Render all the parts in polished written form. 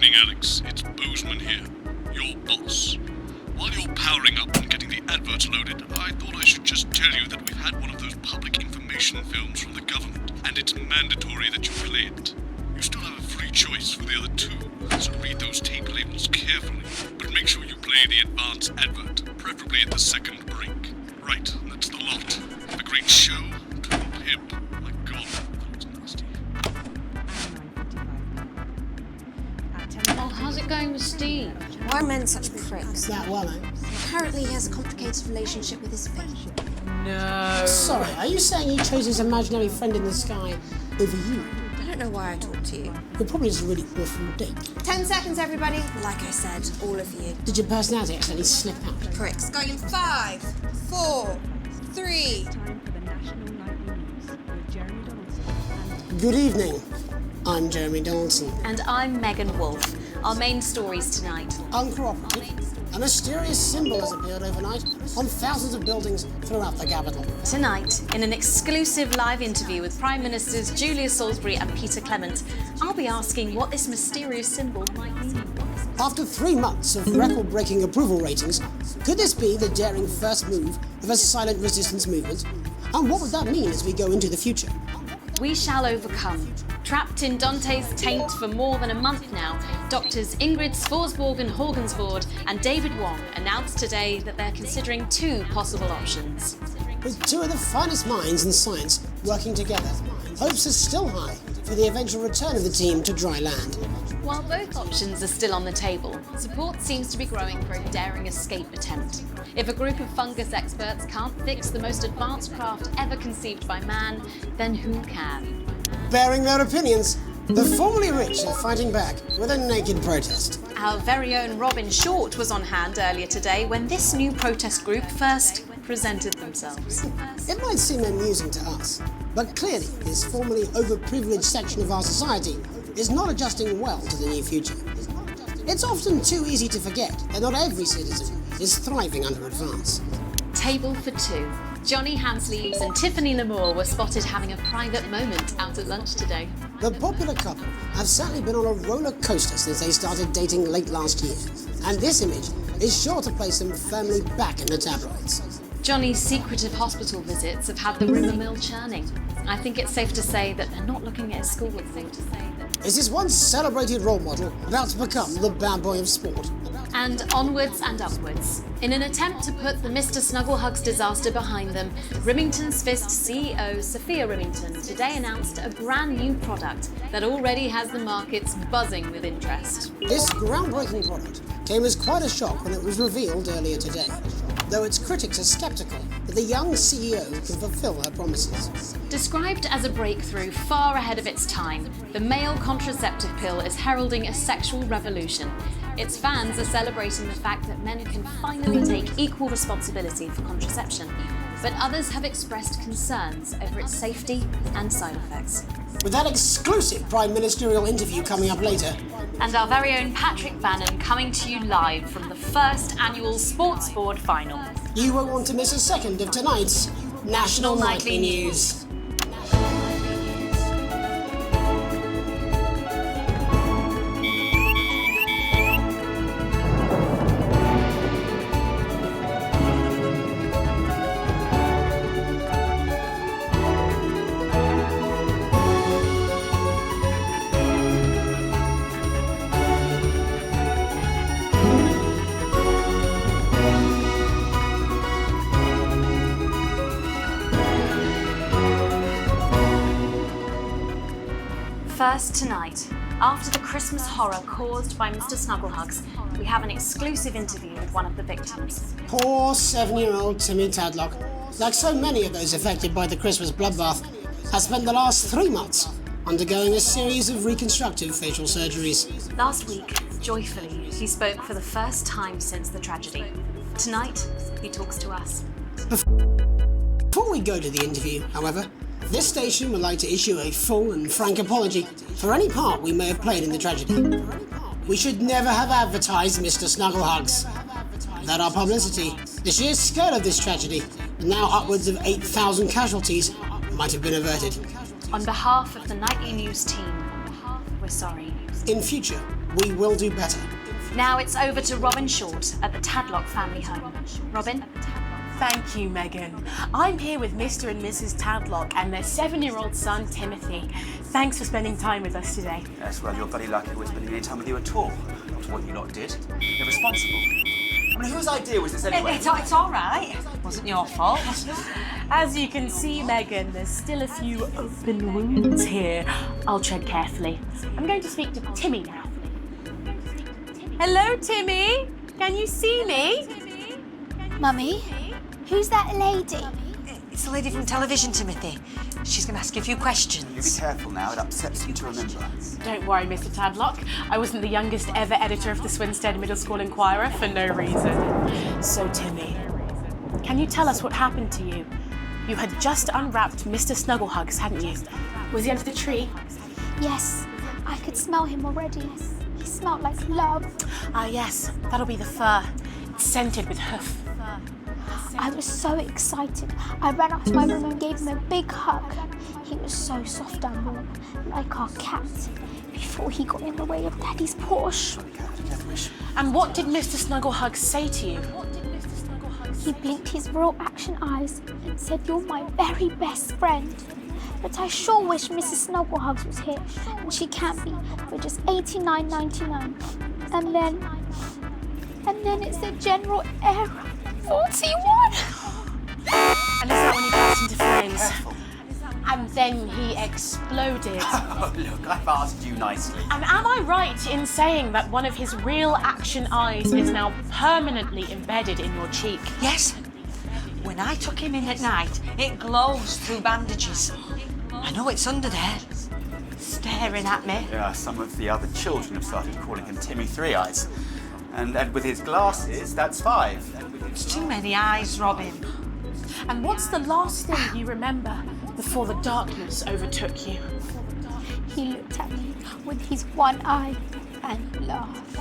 evening, Alex. It's Bozeman here, your boss. While you're powering up and getting the adverts loaded, I thought I should just tell you that we've had one of those public information films from the government, and it's mandatory that you play it. You still have a free choice for the other two, so read those tape labels carefully, but make sure you play the advance advert, preferably at the second break. Right, that's the lot. Have a great show. Pimp. My God, that looks nasty. Oh, how's it going with Steve? Why are men such pricks? That woman. Apparently he has a complicated relationship with his fate. No. Sorry, are you saying he chose his imaginary friend in the sky over you? I don't know why I talked to you. You're probably just a really awful dick. 10 seconds, everybody. Like I said, all of you. Did your personality accidentally slip out? Pricks. Going in 5, 4, 3. Time for the National Nightly News with Jeremy Donaldson. Good evening. I'm Jeremy Donaldson. And I'm Megan Wolfe. Our main stories tonight. Uncooperative. A mysterious symbol has appeared overnight on thousands of buildings throughout the capital. Tonight, in an exclusive live interview with Prime Ministers Julia Salisbury and Peter Clement, I'll be asking what this mysterious symbol might mean. After 3 months of record-breaking approval ratings, could this be the daring first move of a silent resistance movement? And what would that mean as we go into the future? We shall overcome. Trapped in Dante's taint for more than a month now, doctors Ingrid Svorsborg Horgensvoord and David Wong announced today that they're considering 2 possible options. With 2 of the finest minds in science working together, hopes are still high for the eventual return of the team to dry land. While both options are still on the table, support seems to be growing for a daring escape attempt. If a group of fungus experts can't fix the most advanced craft ever conceived by man, then who can? Bearing their opinions, the formerly rich are fighting back with a naked protest. Our very own Robin Short was on hand earlier today when this new protest group first presented themselves. It might seem amusing to us, but clearly this formerly overprivileged section of our society is not adjusting well to the new future. It's often too easy to forget that not every citizen is thriving under advance. Table for 2. Johnny Hansleaves and Tiffany Lamour were spotted having a private moment out at lunch today. The popular couple have certainly been on a roller coaster since they started dating late last year, and this image is sure to place them firmly back in the tabloids. Johnny's secretive hospital visits have had the rumour mill churning. I think it's safe to say that they're not looking at his school report. Is this once celebrated role model about to become the bad boy of sport? And onwards and upwards. In an attempt to put the Mr. Snugglehugs disaster behind them, Rimington's Fist CEO Sophia Rimington today announced a brand new product that already has the markets buzzing with interest. This groundbreaking product came as quite a shock when it was revealed earlier today, though its critics are sceptical that the young CEO can fulfill her promises. Described as a breakthrough far ahead of its time, the male contraceptive pill is heralding a sexual revolution. Its fans are celebrating the fact that men can finally take equal responsibility for contraception, but others have expressed concerns over its safety and side effects. With that exclusive Prime Ministerial interview coming up later, And our very own Patrick Bannon coming to you live from the first annual Sports Board final. you won't want to miss a second of tonight's National Nightly News. First tonight, after the Christmas horror caused by Mr. Snugglehugs, we have an exclusive interview with one of the victims. Poor 7-year-old Timmy Tadlock, like so many of those affected by the Christmas bloodbath, has spent the last 3 months undergoing a series of reconstructive facial surgeries. Last week, joyfully, he spoke for the first time since the tragedy. Tonight, he talks to us. Before we go to the interview, however, this station would like to issue a full and frank apology for any part we may have played in the tragedy. We should never have advertised Mr. Snugglehugs. Without our publicity, the sheer scale of this tragedy, and now upwards of 8,000 casualties, might have been averted. On behalf of the Nightly News team, we're sorry. In future, we will do better. Now it's over to Robin Short at the Tadlock family home. Robin? Thank you, Megan. I'm here with Mr. and Mrs. Tadlock and their 7-year-old son, Timothy. Thanks for spending time with us today. Yes, well, you're very lucky we're spending any time with you at all. Not what you lot did. Irresponsible. I mean, whose idea was this anyway? It's all right. Wasn't your fault. As you can see, Megan, there's still a few open wounds here. I'll tread carefully. I'm going to speak to Timmy now. Hello, Timmy. Can you see me? Mummy, who's that lady? It's the lady from television, Timothy. She's going to ask you a few questions. You be careful now, it upsets you to remember. Don't worry, Mr. Tadlock. I wasn't the youngest ever editor of the Swinstead Middle School Inquirer for no reason. So, Timmy, can you tell us what happened to you? You had just unwrapped Mr. Snugglehugs, hadn't you? Was he under the tree? Yes, I could smell him already. He smelled like love. Ah, yes, that'll be the fur. It's scented with hoof. I was so excited. I ran up to my room and gave him a big hug. He was so soft and warm, like our cat, before he got in the way of Daddy's Porsche. And what did Mr. Snugglehugs say to you? He blinked his real action eyes and said, "You're my very best friend." But I sure wish Mrs. Snugglehugs was here, and she can't be, for just $89.99. And then it's the general error. 41! And is that when he burst into flames? Careful. And then he exploded. Oh, look, I've asked you nicely. And am I right in saying that one of his real action eyes is now permanently embedded in your cheek? Yes. When I took him in at night, it glows through bandages. I know it's under there, staring at me. Yeah, some of the other children have started calling him Timmy Three Eyes. And with his glasses, that's 5. It's too many eyes, Robin. And what's the last thing you remember before the darkness overtook you? He looked at me with his one eye and laughed.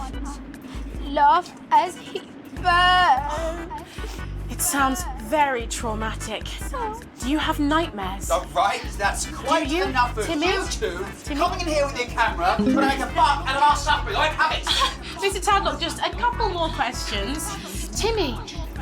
Laughed as he burned. It sounds very traumatic. Do you have nightmares? All right, that's quite Do you, enough of Timmy? you two Timmy? coming in here with your camera trying to make a buck out of our suffering. I have it. Mr. Tadlock, just a couple more questions. Timmy,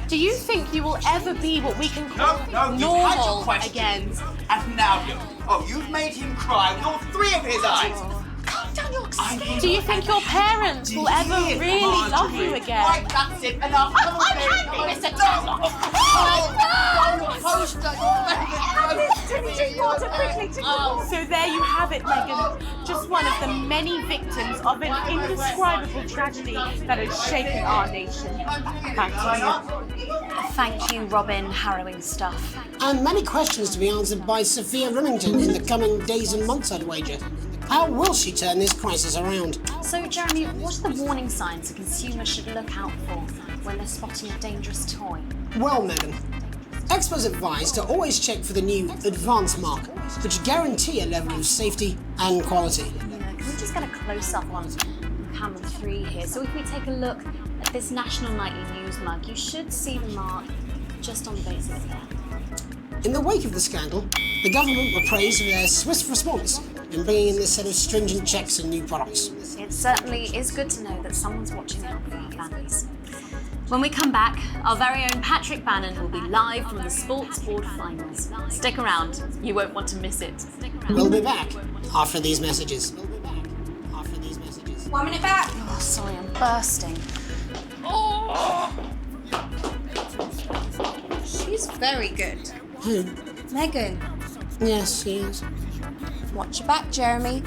do you think you will ever be what we can call No, you've had your normal questions. again? And now you. Oh, you've made him cry with all 3 of his eyes. Calm down, you're excited. Do you think your parents will ever really love you again? Right, that's it. Enough. Come on, I'm angry, Mr. Tadlock. So there you have it, Megan. Just one of the many victims of an indescribable tragedy that has shaken our nation. Back to you. Thank you, Robin. Harrowing stuff. And many questions to be answered by Sophia Remington in the coming days and months, I'd wager. How will she turn this crisis around? So, Jeremy, what are the warning signs a consumer should look out for when they're spotting a dangerous toy? Well, Megan, experts advise to always check for the new Advanced mark, which guarantee a level of safety and quality. Can we just get a close-up on camera 3 here? So if we take a look at this National Nightly News mug, you should see the mark just on the base of it there. In the wake of the scandal, the government were praised for their swift response in bringing in this set of stringent checks and new products. It certainly is good to know that someone's watching out for our families. When we come back, our very own Patrick Bannon will be live from the Sports Board Finals. Stick around, you won't want to miss it. We'll be back after these messages. 1 minute back. Oh, sorry, I'm bursting. She's very good. Who? Megan, Yes, she is. watch your back, Jeremy.